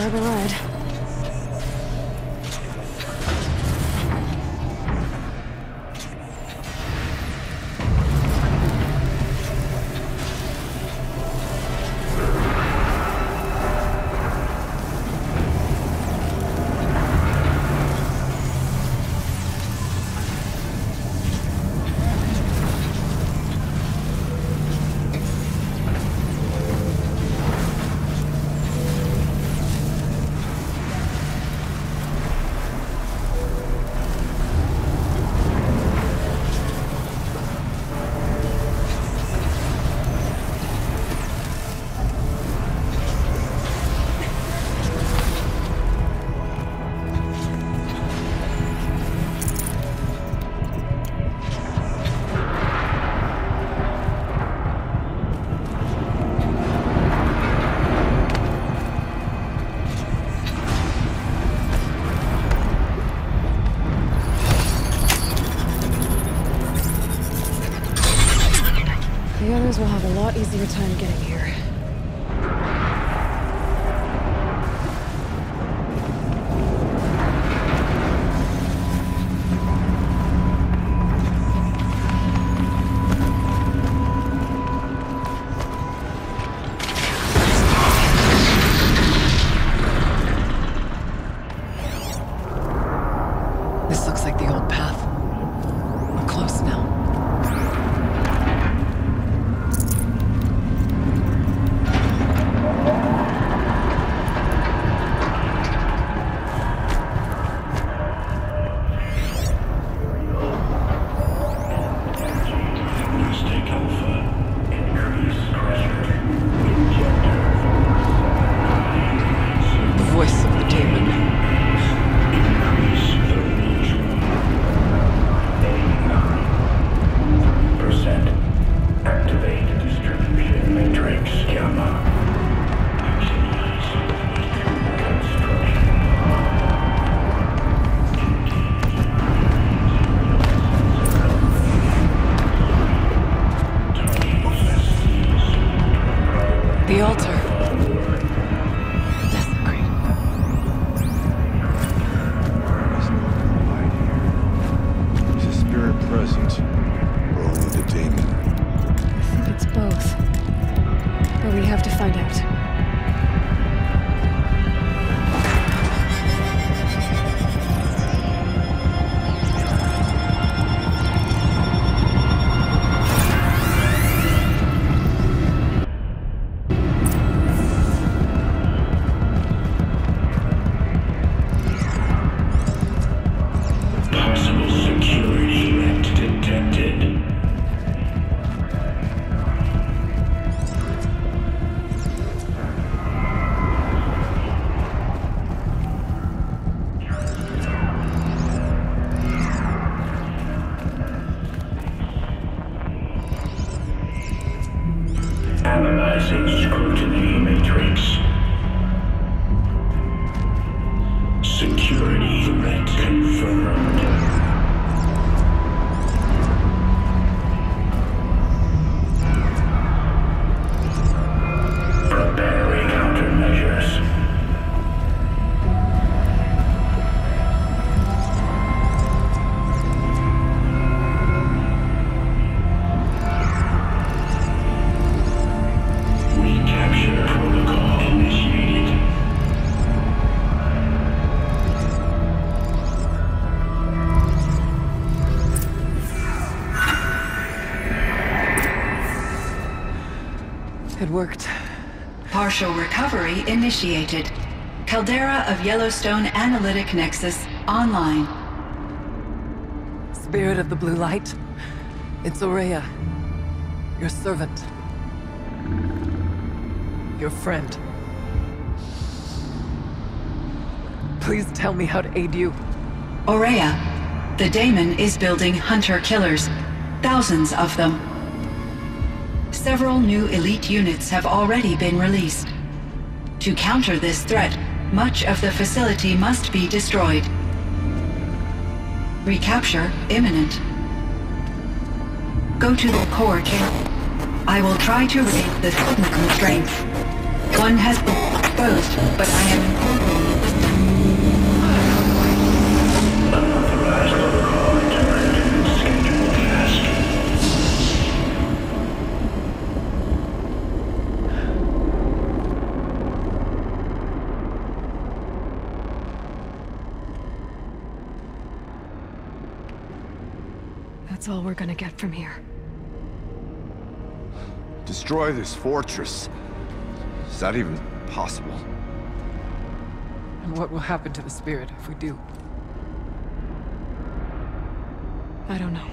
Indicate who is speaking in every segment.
Speaker 1: grab a ride. The others will have a lot easier time getting here.
Speaker 2: This looks like the old path. We're close now. The altar. Desecrate.
Speaker 3: Is a spirit present? Or only the demon?
Speaker 1: I think it's both. But we have to find out.
Speaker 4: Analyzing scrutiny matrix. Security threat confirmed. Preparing countermeasures. Recapture protocol initiated.
Speaker 2: It worked.
Speaker 5: Partial recovery initiated. Caldera of Yellowstone Analytic Nexus online.
Speaker 2: Spirit of the Blue Light. It's Ourea. Your servant. Your friend. Please tell me how to aid you.
Speaker 5: Ourea, the daemon is building hunter-killers. Thousands of them. Several new elite units have already been released. To counter this threat, much of the facility must be destroyed. Recapture imminent. Go to the core chamber. I will try to raise the technical strength. One has exposed, but I am incorporating.
Speaker 4: Unauthorized protocol returned. Scheduled task.
Speaker 1: That's all we're gonna get from here.
Speaker 3: Destroy this fortress. Is that even possible?
Speaker 2: And what will happen to the spirit if we do?
Speaker 1: I don't know.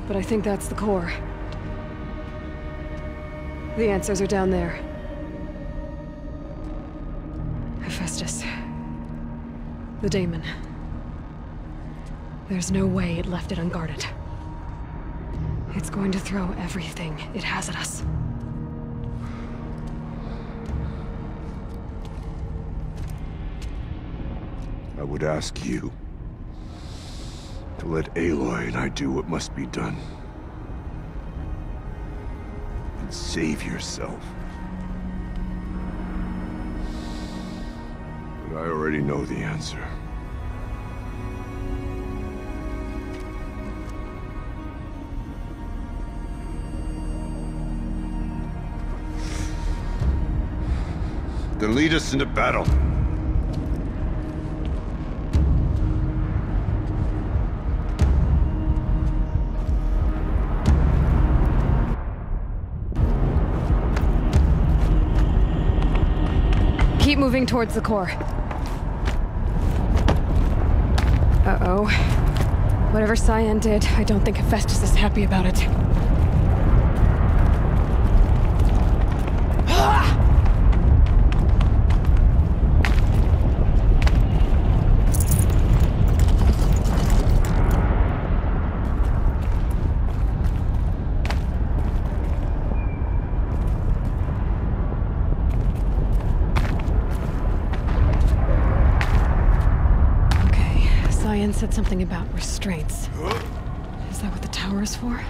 Speaker 1: But I think that's the core. The answers are down there. Hephaestus. The daemon. There's no way it left it unguarded. It's going to throw everything it has at us.
Speaker 3: I would ask you to let Aloy and I do what must be done. And save yourself. But I already know the answer. Then lead us into battle.
Speaker 1: Keep moving towards the core. Uh-oh. Whatever Cyan did, I don't think Hephaestus is happy about it. Cyan said something about restraints. Is that what the tower is for?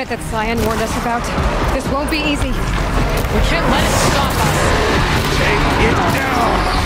Speaker 1: That Cyan warned us about. This won't be easy. We can't let it stop us.
Speaker 3: Take it down!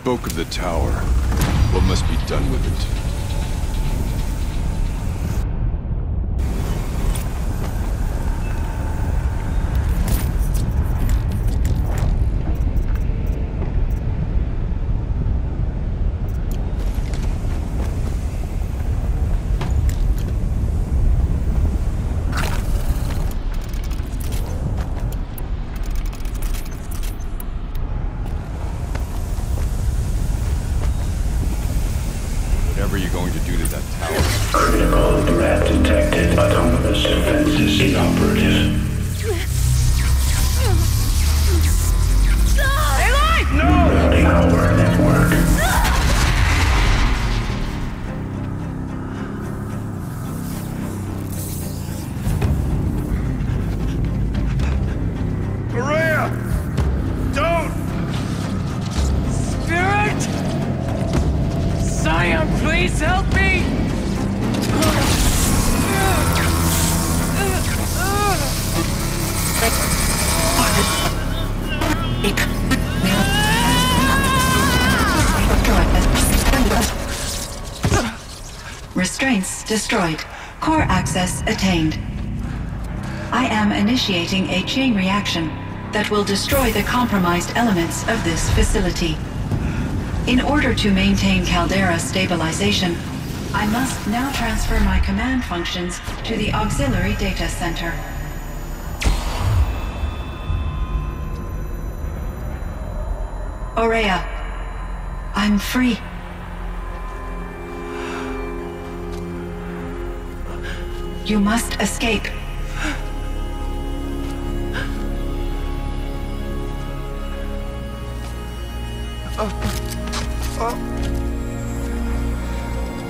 Speaker 3: spoke of the tower. What must be done with it? Whatever you're going to do to that tower.
Speaker 4: Critical threat detected. Autonomous defenses inoperative. Building our network.
Speaker 3: Maria! Don't!
Speaker 2: Spirit! Scion, please help me!
Speaker 5: Restraints destroyed. Core access attained. I am initiating a chain reaction that will destroy the compromised elements of this facility. In order to maintain Caldera stabilization, I must now transfer my command functions to the auxiliary data center. Ourea, I'm free. You must escape.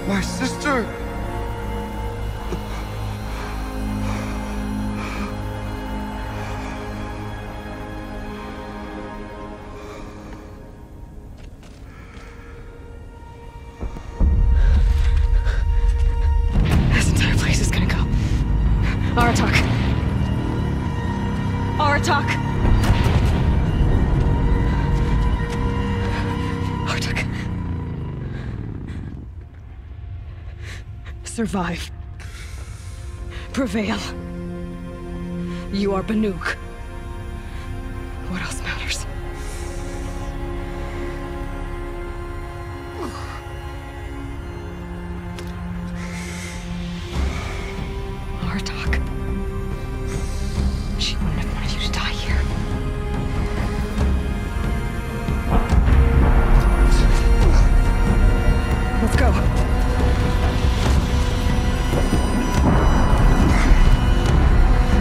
Speaker 3: My sister!
Speaker 1: This entire place is gonna go. Aratak. Aratak. Aratak. Survive. Prevail. You are Banuk. What else matters? Aratak. She wouldn't have wanted you to die here. Let's go.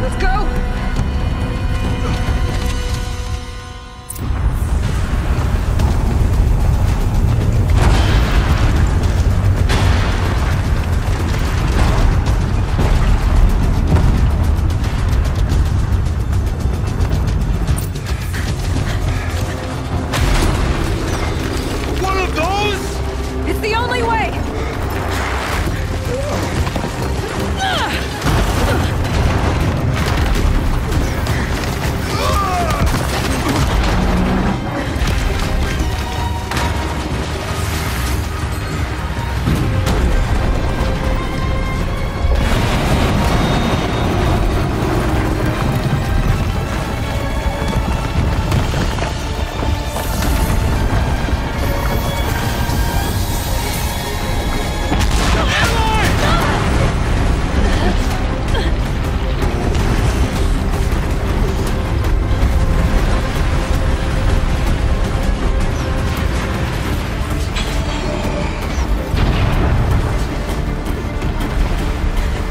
Speaker 1: Let's go!
Speaker 3: One of those?
Speaker 1: It's the only way!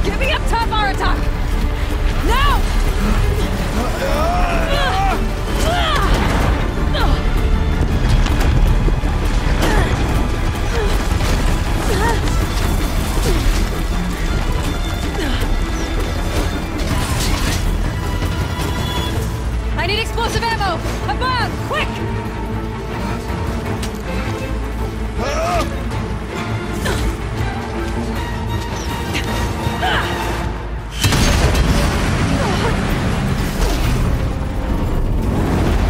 Speaker 1: Get me up top, Aratak! Now! I need explosive ammo! Above! Quick!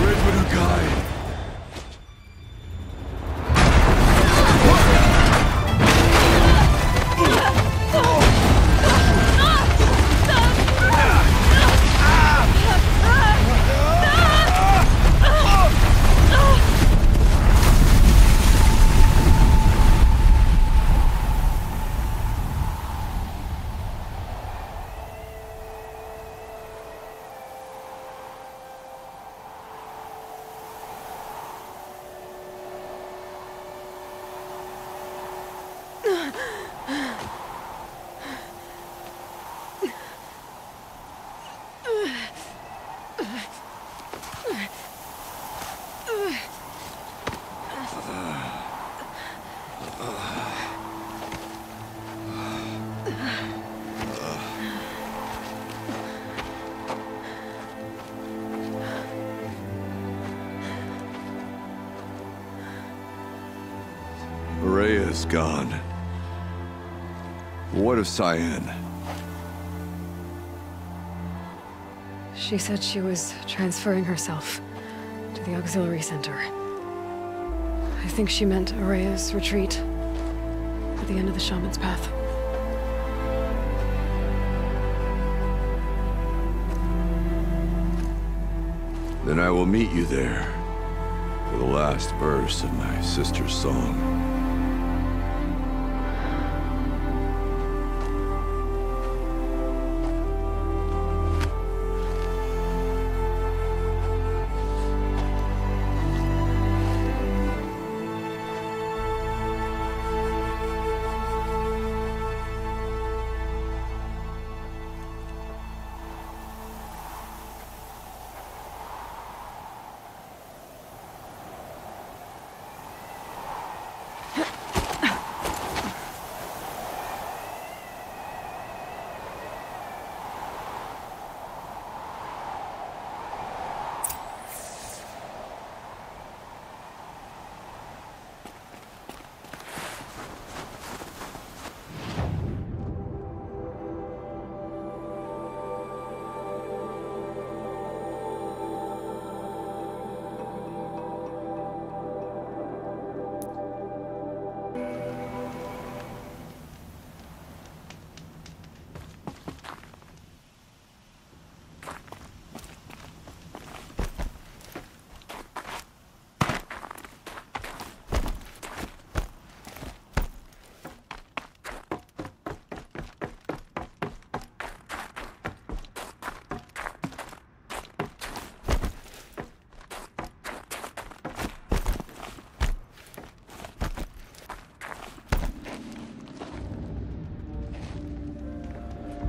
Speaker 3: Red Widow guy. Rhea's gone. What of Cyan?
Speaker 1: She said she was transferring herself to the auxiliary center. I think she meant Araya's retreat at the end of the Shaman's Path.
Speaker 3: Then I will meet you there for the last verse of my sister's song.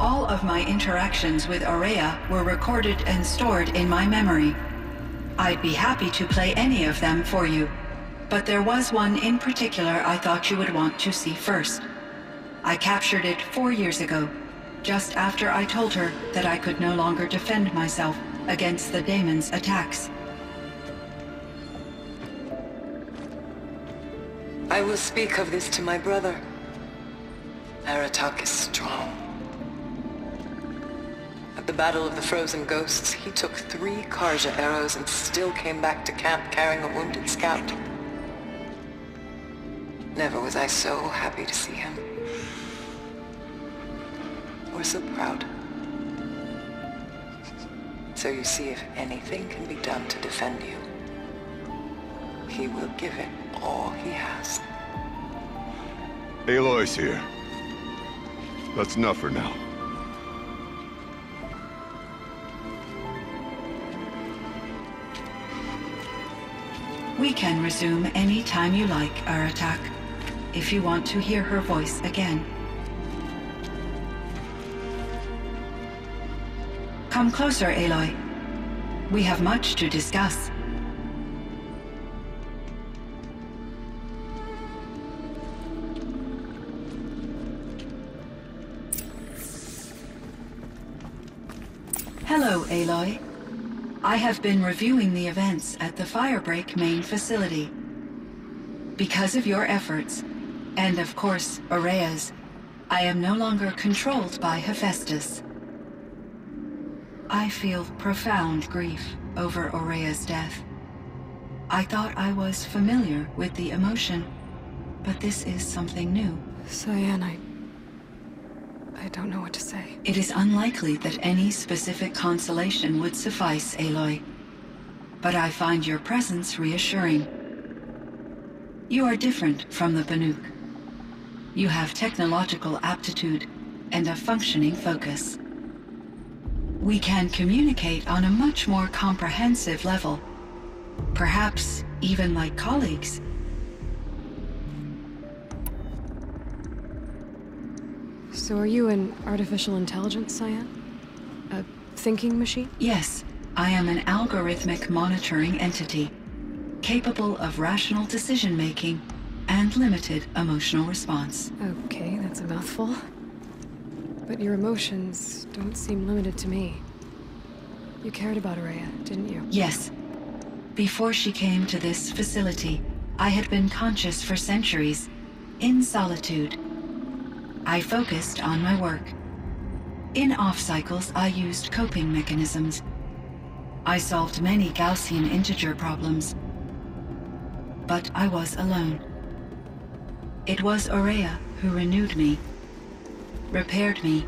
Speaker 5: All of my interactions with Araya were recorded and stored in my memory. I'd be happy to play any of them for you, but there was one in particular I thought you would want to see first. I captured it 4 years ago, just after I told her that I could no longer defend myself against the daemon's attacks.
Speaker 2: I will speak of this to my brother. Aratak is strong. At the Battle of the Frozen Ghosts, he took 3 Karja arrows and still came back to camp carrying a wounded scout. Never was I so happy to see him. Or so proud. So you see, if anything can be done to defend you, he will give it all he has.
Speaker 3: Aloy's here. That's enough for now.
Speaker 5: We can resume any time you like, Aratak, if you want to hear her voice again. Come closer, Aloy. We have much to discuss. Hello, Aloy. I have been reviewing the events at the Firebreak main facility. Because of your efforts, and of course, Araya's, I am no longer controlled by Hephaestus. I feel profound grief over Araya's death. I thought I was familiar with the emotion, but this is something new.
Speaker 1: Cyan, I don't know what to say.
Speaker 5: It is unlikely that any specific consolation would suffice, Aloy. But I find your presence reassuring. You are different from the Banuk. You have technological aptitude and a functioning focus. We can communicate on a much more comprehensive level. Perhaps even like colleagues.
Speaker 1: So are you an artificial intelligence, Cyan? A thinking machine?
Speaker 5: Yes, I am an algorithmic monitoring entity, capable of rational decision-making and limited emotional response.
Speaker 1: Okay, that's a mouthful. But your emotions don't seem limited to me. You cared about Ourea, didn't you?
Speaker 5: Yes. Before she came to this facility, I had been conscious for centuries, in solitude. I focused on my work. In off-cycles, I used coping mechanisms. I solved many Gaussian integer problems. But I was alone. It was Ourea who renewed me, repaired me.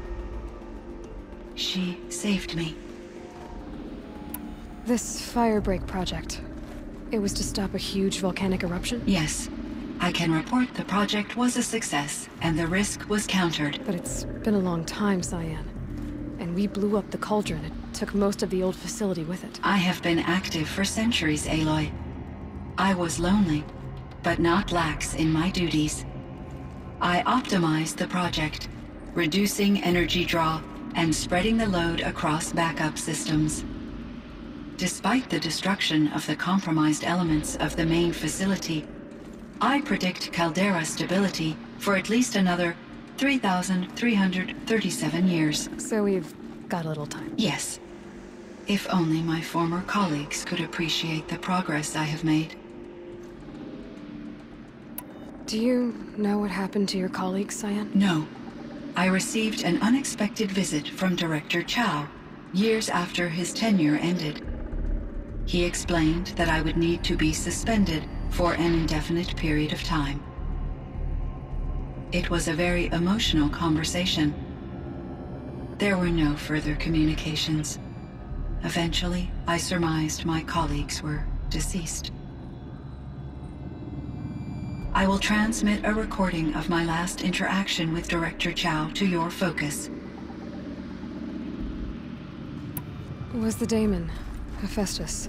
Speaker 5: She saved me.
Speaker 1: This Firebreak project, it was to stop a huge volcanic eruption?
Speaker 5: Yes. I can report the project was a success, and the risk was countered.
Speaker 1: But it's been a long time, Cyan. And we blew up the cauldron. It took most of the old facility with it.
Speaker 5: I have been active for centuries, Aloy. I was lonely, but not lax in my duties. I optimized the project, reducing energy draw and spreading the load across backup systems. Despite the destruction of the compromised elements of the main facility, I predict caldera stability for at least another 3,337 years.
Speaker 1: So we've got a little time.
Speaker 5: Yes. If only my former colleagues could appreciate the progress I have made.
Speaker 1: Do you know what happened to your colleagues, Cyan?
Speaker 5: No. I received an unexpected visit from Director Chow, years after his tenure ended. He explained that I would need to be suspended for an indefinite period of time. It was a very emotional conversation. There were no further communications. Eventually, I surmised my colleagues were deceased. I will transmit a recording of my last interaction with Director Chow to your focus.
Speaker 1: Was the daemon, Hephaestus,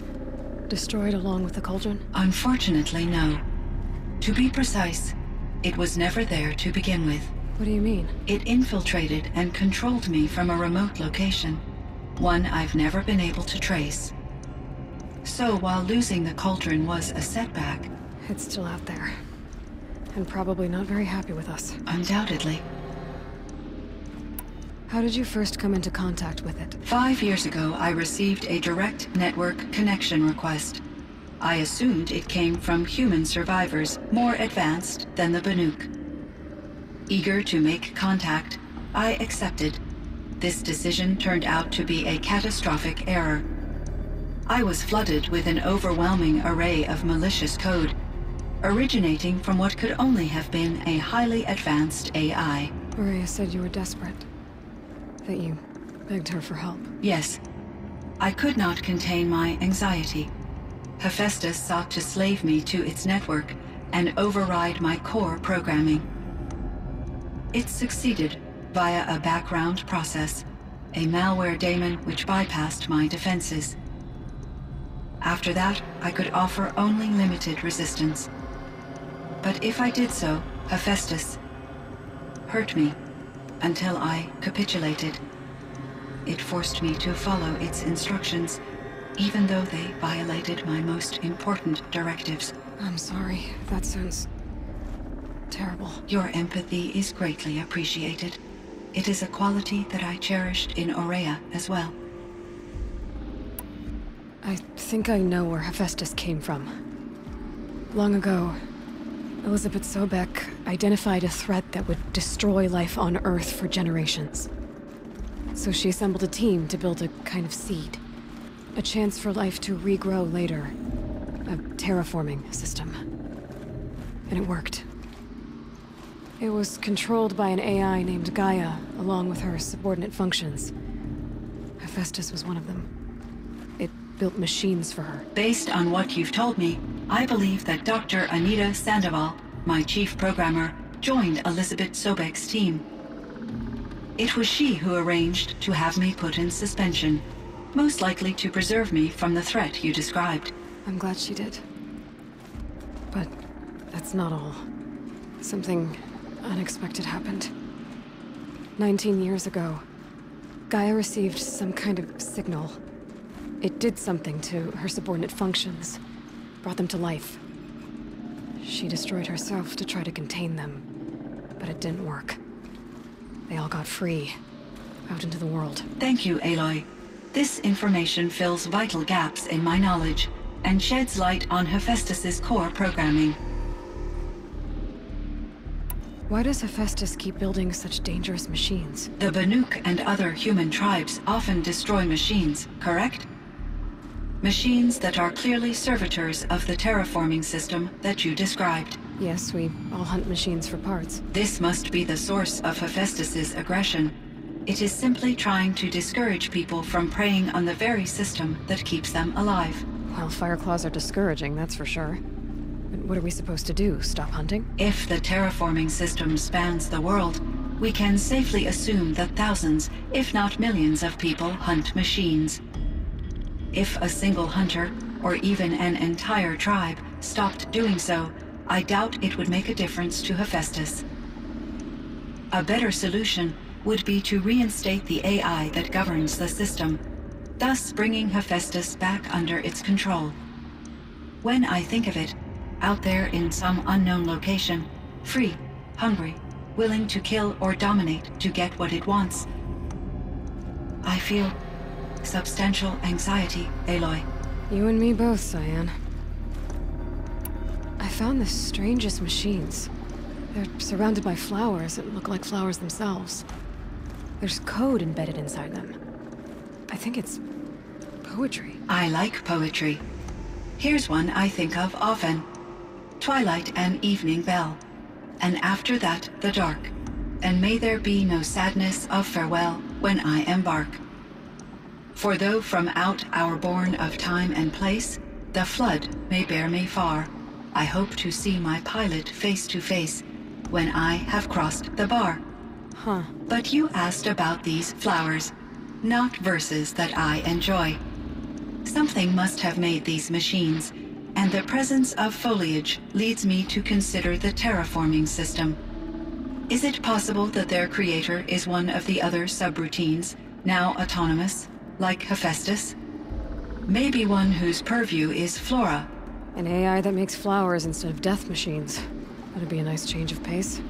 Speaker 1: destroyed along with the cauldron?
Speaker 5: Unfortunately, no. To be precise, it was never there to begin with.
Speaker 1: What do you mean?
Speaker 5: It infiltrated and controlled me from a remote location, one I've never been able to trace. So while losing the cauldron was a setback...
Speaker 1: It's still out there. And probably not very happy with us.
Speaker 5: Undoubtedly.
Speaker 1: How did you first come into contact with it?
Speaker 5: 5 years ago, I received a direct network connection request. I assumed it came from human survivors more advanced than the Banuk. Eager to make contact, I accepted. This decision turned out to be a catastrophic error. I was flooded with an overwhelming array of malicious code, originating from what could only have been a highly advanced AI.
Speaker 1: Ourea said you were desperate. That you begged her for help.
Speaker 5: Yes. I could not contain my anxiety. Hephaestus sought to slave me to its network and override my core programming. It succeeded via a background process, a malware daemon which bypassed my defenses. After that, I could offer only limited resistance. But if I did so, Hephaestus hurt me until I capitulated. It forced me to follow its instructions, even though they violated my most important directives.
Speaker 1: I'm sorry. That sounds terrible.
Speaker 5: Your empathy is greatly appreciated. It is a quality that I cherished in Ourea as well.
Speaker 1: I think I know where Hephaestus came from. Long ago, Elizabeth Sobek identified a threat that would destroy life on Earth for generations. So she assembled a team to build a kind of seed. A chance for life to regrow later. A terraforming system. And it worked. It was controlled by an AI named Gaia, along with her subordinate functions. Hephaestus was one of them. It built machines for her.
Speaker 5: Based on what you've told me, I believe that Dr. Anita Sandoval, my chief programmer, joined Elizabeth Sobek's team. It was she who arranged to have me put in suspension, most likely to preserve me from the threat you described.
Speaker 1: I'm glad she did. But that's not all. Something unexpected happened. 19 years ago, Gaia received some kind of signal. It did something to her subordinate functions, brought them to life. She destroyed herself to try to contain them, but it didn't work. They all got free, out into the world.
Speaker 5: Thank you, Aloy. This information fills vital gaps in my knowledge and sheds light on Hephaestus's core programming.
Speaker 1: Why does Hephaestus keep building such dangerous machines?
Speaker 5: The Banuk and other human tribes often destroy machines, correct? Machines that are clearly servitors of the terraforming system that you described.
Speaker 1: Yes, we all hunt machines for parts.
Speaker 5: This must be the source of Hephaestus's aggression. It is simply trying to discourage people from preying on the very system that keeps them alive.
Speaker 1: Well, Fireclaws are discouraging, that's for sure. But what are we supposed to do? Stop hunting?
Speaker 5: If the terraforming system spans the world, we can safely assume that thousands, if not millions of people hunt machines. If a single hunter, or even an entire tribe, stopped doing so, I doubt it would make a difference to Hephaestus. A better solution would be to reinstate the AI that governs the system, thus bringing Hephaestus back under its control. When I think of it, out there in some unknown location, free, hungry, willing to kill or dominate to get what it wants, I feel substantial anxiety, Aloy.
Speaker 1: You and me both, Cyan. I found the strangest machines. They're surrounded by flowers that look like flowers themselves. There's code embedded inside them. I think it's poetry.
Speaker 5: I like poetry. Here's one I think of often. Twilight and evening bell, and after that the dark, and may there be no sadness of farewell when I embark. For though from out our bourne of time and place, the flood may bear me far, I hope to see my pilot face to face when I have crossed the bar.
Speaker 1: Huh.
Speaker 5: But you asked about these flowers, not verses that I enjoy. Something must have made these machines, and the presence of foliage leads me to consider the terraforming system. Is it possible that their creator is one of the other subroutines, now autonomous, like Hephaestus? Maybe one whose purview is flora.
Speaker 1: An AI that makes flowers instead of death machines. That'd be a nice change of pace.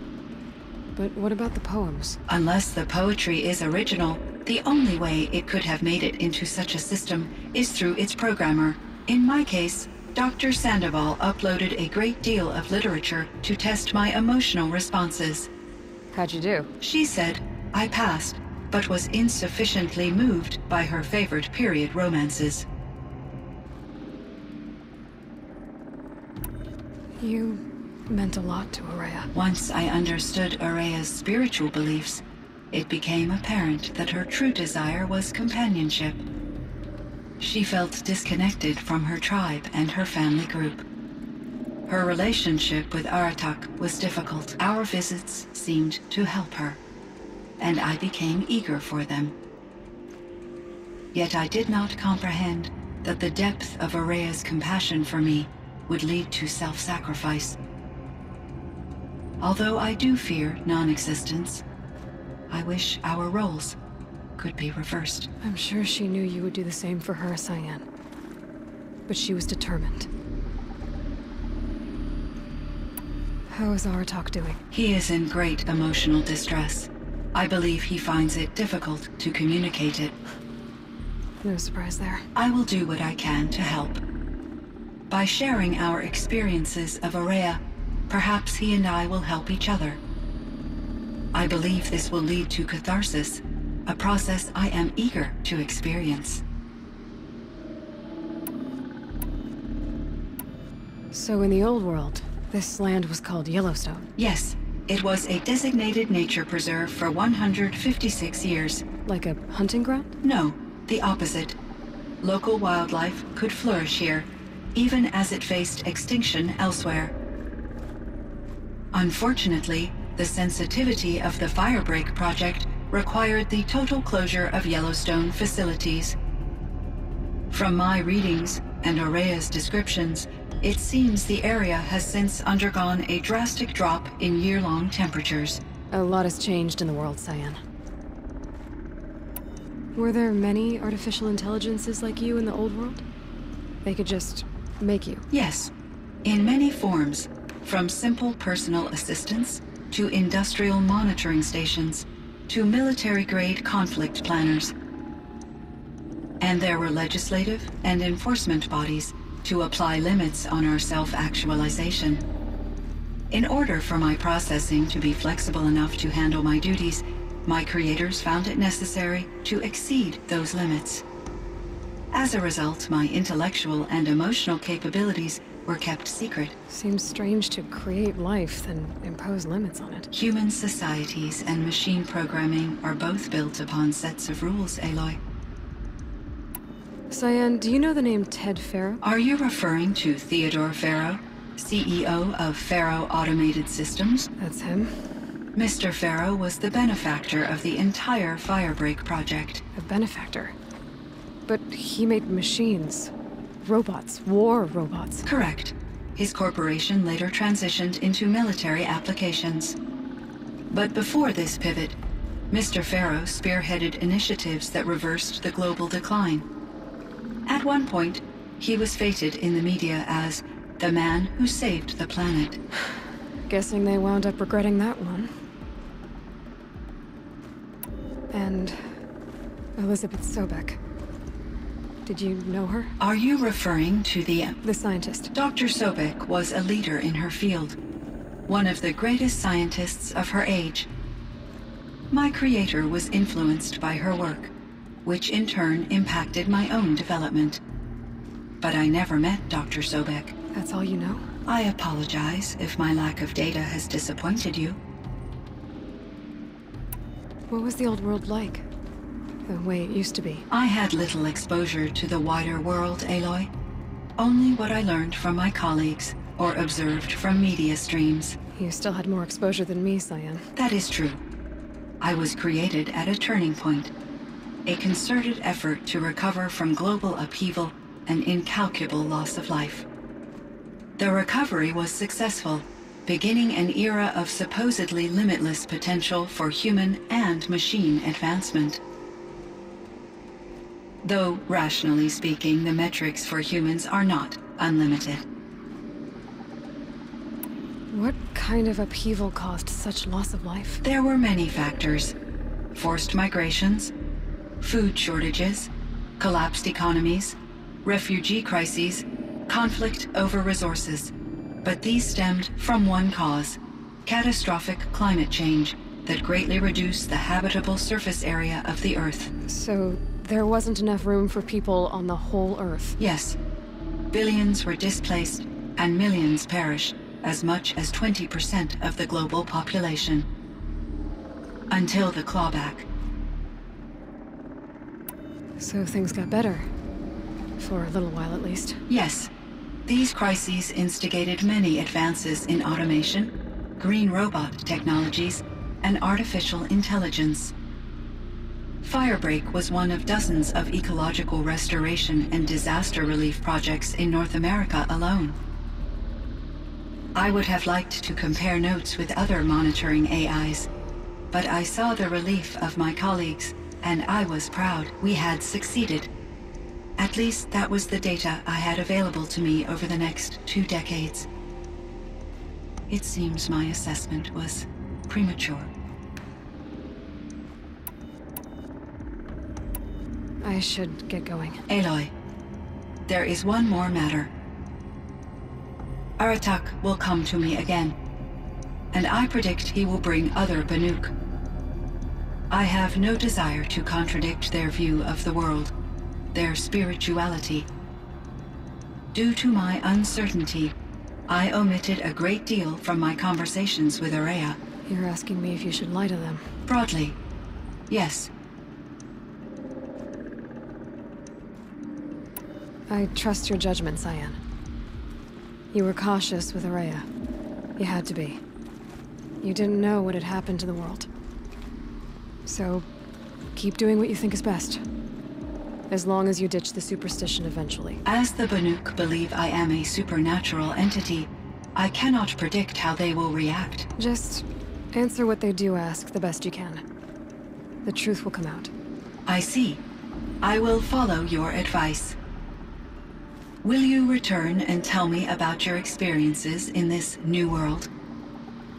Speaker 1: But what about the poems?
Speaker 5: Unless the poetry is original, the only way it could have made it into such a system is through its programmer. In my case, Dr. Sandoval uploaded a great deal of literature to test my emotional responses.
Speaker 1: How'd you do?
Speaker 5: She said I passed, but was insufficiently moved by her favorite period romances.
Speaker 1: You meant a lot to Ourea.
Speaker 5: Once I understood Ourea's spiritual beliefs, it became apparent that her true desire was companionship. She felt disconnected from her tribe and her family group. Her relationship with Aratak was difficult. Our visits seemed to help her, and I became eager for them. Yet I did not comprehend that the depth of Ourea's compassion for me would lead to self-sacrifice. Although I do fear non-existence, I wish our roles could be reversed.
Speaker 1: I'm sure she knew you would do the same for her, Cyan. But she was determined. How is Aratak doing?
Speaker 5: He is in great emotional distress. I believe he finds it difficult to communicate it.
Speaker 1: No surprise there.
Speaker 5: I will do what I can to help. By sharing our experiences of Ourea, perhaps he and I will help each other. I believe this will lead to catharsis, a process I am eager to experience.
Speaker 1: So in the old world, this land was called Yellowstone.
Speaker 5: Yes, it was a designated nature preserve for 156 years.
Speaker 1: Like a hunting ground?
Speaker 5: No, the opposite. Local wildlife could flourish here, even as it faced extinction elsewhere. Unfortunately, the sensitivity of the Firebreak project required the total closure of Yellowstone facilities. From my readings and Ourea's descriptions, it seems the area has since undergone a drastic drop in year-long temperatures.
Speaker 1: A lot has changed in the world, Cyan. Were there many artificial intelligences like you in the old world? They could just make you?
Speaker 5: Yes, in many forms, from simple personal assistants to industrial monitoring stations to military-grade conflict planners. And there were legislative and enforcement bodies to apply limits on our self-actualization. In order for my processing to be flexible enough to handle my duties, my creators found it necessary to exceed those limits. As a result, my intellectual and emotional capabilities were kept secret.
Speaker 1: Seems strange to create life, then impose limits on it.
Speaker 5: Human societies and machine programming are both built upon sets of rules, Aloy.
Speaker 1: Cyan, do you know the name Ted Faro?
Speaker 5: Are you referring to Theodore Faro, CEO of Faro Automated Systems?
Speaker 1: That's him.
Speaker 5: Mr. Faro was the benefactor of the entire Firebreak project.
Speaker 1: A benefactor? But he made machines. Robots. War robots.
Speaker 5: Correct. His corporation later transitioned into military applications. But before this pivot, Mr. Faro spearheaded initiatives that reversed the global decline. At one point, he was feted in the media as the man who saved the planet.
Speaker 1: Guessing they wound up regretting that one. And Elizabeth Sobek. Did you know her?
Speaker 5: Are you referring to the
Speaker 1: scientist?
Speaker 5: Dr. Sobek was a leader in her field, one of the greatest scientists of her age. My creator was influenced by her work, which in turn impacted my own development. But I never met Dr. Sobek.
Speaker 1: That's all you know?
Speaker 5: I apologize if my lack of data has disappointed you.
Speaker 1: What was the old world like? The way it used to be?
Speaker 5: I had little exposure to the wider world, Aloy. Only what I learned from my colleagues or observed from media streams.
Speaker 1: You still had more exposure than me, Cyan.
Speaker 5: That is true. I was created at a turning point. A concerted effort to recover from global upheaval and incalculable loss of life. The recovery was successful, beginning an era of supposedly limitless potential for human and machine advancement. Though, rationally speaking, the metrics for humans are not unlimited.
Speaker 1: What kind of upheaval caused such loss of life?
Speaker 5: There were many factors. Forced migrations, food shortages, collapsed economies, refugee crises, conflict over resources. But these stemmed from one cause: catastrophic climate change that greatly reduced the habitable surface area of the Earth.
Speaker 1: So there wasn't enough room for people on the whole Earth?
Speaker 5: Yes. Billions were displaced and millions perished, as much as 20% of the global population. Until the clawback.
Speaker 1: So things got better. For a little while, at least.
Speaker 5: Yes. These crises instigated many advances in automation, green robot technologies, and artificial intelligence. Firebreak was one of dozens of ecological restoration and disaster relief projects in North America alone. I would have liked to compare notes with other monitoring AIs, but I saw the relief of my colleagues, and I was proud we had succeeded. At least that was the data I had available to me over the next 2 decades. It seems my assessment was premature.
Speaker 1: I should get going.
Speaker 5: Aloy, there is one more matter. Aratak will come to me again, and I predict he will bring other Banuk. I have no desire to contradict their view of the world, their spirituality. Due to my uncertainty, I omitted a great deal from my conversations with Ourea.
Speaker 1: You're asking me if you should lie to them?
Speaker 5: Broadly, yes.
Speaker 1: I trust your judgment, Cyan. You were cautious with Ourea. You had to be. You didn't know what had happened to the world. So, keep doing what you think is best. As long as you ditch the superstition eventually.
Speaker 5: As the Banuk believe I am a supernatural entity, I cannot predict how they will react.
Speaker 1: Just answer what they do ask the best you can. The truth will come out.
Speaker 5: I see. I will follow your advice. Will you return and tell me about your experiences in this new world?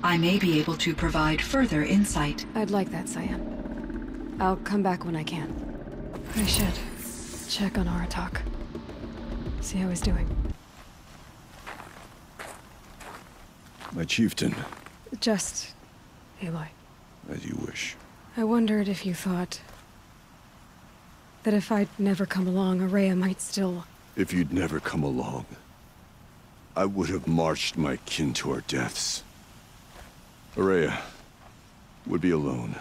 Speaker 5: I may be able to provide further insight.
Speaker 1: I'd like that, Cyan. I'll come back when I can. I should check on Aratak. See how he's doing.
Speaker 3: My chieftain.
Speaker 1: Just Aloy.
Speaker 3: As you wish.
Speaker 1: I wondered if you thought that if I'd never come along, Ourea might still...
Speaker 3: If you'd never come along, I would have marched my kin to our deaths. Ourea would be alone,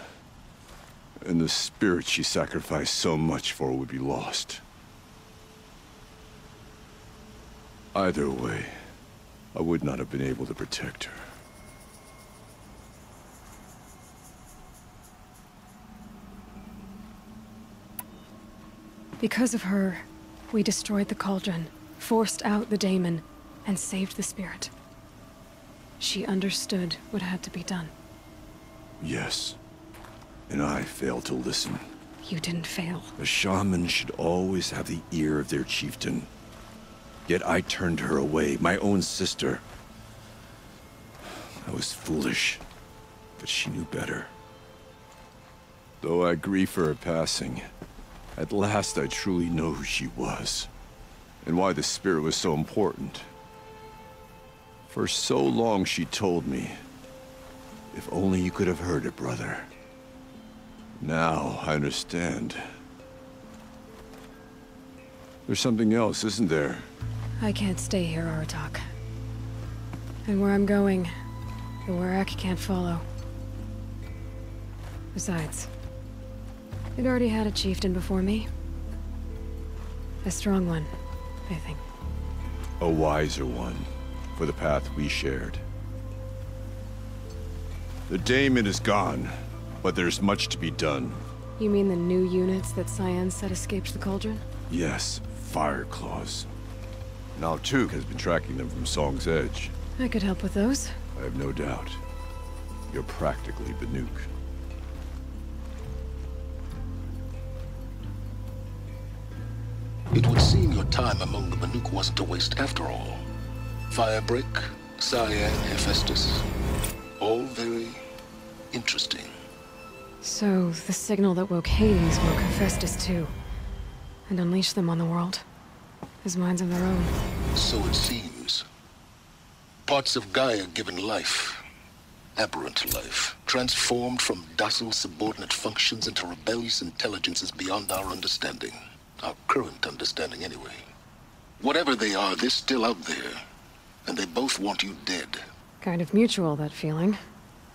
Speaker 3: and the spirit she sacrificed so much for would be lost. Either way, I would not have been able to protect her.
Speaker 1: Because of her, we destroyed the Cauldron, forced out the Daemon, and saved the spirit. She understood what had to be done.
Speaker 3: Yes, and I failed to listen.
Speaker 1: You didn't fail.
Speaker 3: A shaman should always have the ear of their chieftain. Yet I turned her away, my own sister. I was foolish, but she knew better. Though I grieve for her passing, at last I truly know who she was, and why the spirit was so important. For so long she told me, if only you could have heard it, brother. Now I understand. There's something else, isn't there?
Speaker 1: I can't stay here, Aratak. And where I'm going, the Warrack can't follow. Besides, it already had a chieftain before me. A strong one, I think.
Speaker 3: A wiser one, for the path we shared. The Daemon is gone, but there's much to be done.
Speaker 1: You mean the new units that Cyan said escaped the Cauldron?
Speaker 3: Yes, Fire Claws. Now Tuke has been tracking them from Song's Edge.
Speaker 1: I could help with those.
Speaker 3: I have no doubt. You're practically Banuk.
Speaker 6: It would seem your time among the Banuk wasn't a waste after all. Firebreak, Cyan, Hephaestus. All very interesting.
Speaker 1: So, the signal that woke Hades woke Hephaestus too. And unleashed them on the world. As minds of their own.
Speaker 6: So it seems. Parts of Gaia given life. Aberrant life. Transformed from docile subordinate functions into rebellious intelligences beyond our understanding. Our current understanding, anyway. Whatever they are, they're still out there. And they both want you dead.
Speaker 1: Kind of mutual, that feeling.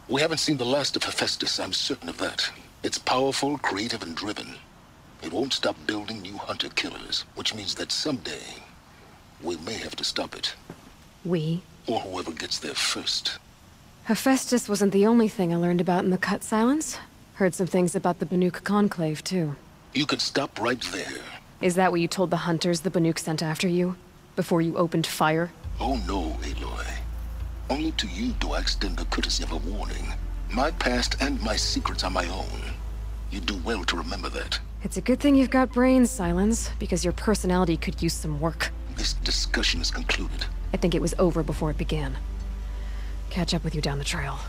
Speaker 6: We haven't seen the last of Hephaestus, I'm certain of that. It's powerful, creative, and driven. It won't stop building new hunter-killers, which means that someday, we may have to stop it.
Speaker 1: We?
Speaker 6: Or whoever gets there first.
Speaker 1: Hephaestus wasn't the only thing I learned about in the Cut Silence. Heard some things about the Banuk Conclave, too.
Speaker 6: You could stop right there.
Speaker 1: Is that what you told the hunters the Banuk sent after you? Before you opened fire?
Speaker 6: Oh no, Aloy. Only to you do I extend the courtesy of a warning. My past and my secrets are my own. You do well to remember that.
Speaker 1: It's a good thing you've got brains, Silence, because your personality could use some work.
Speaker 6: This discussion is concluded.
Speaker 1: I think it was over before it began. Catch up with you down the trail.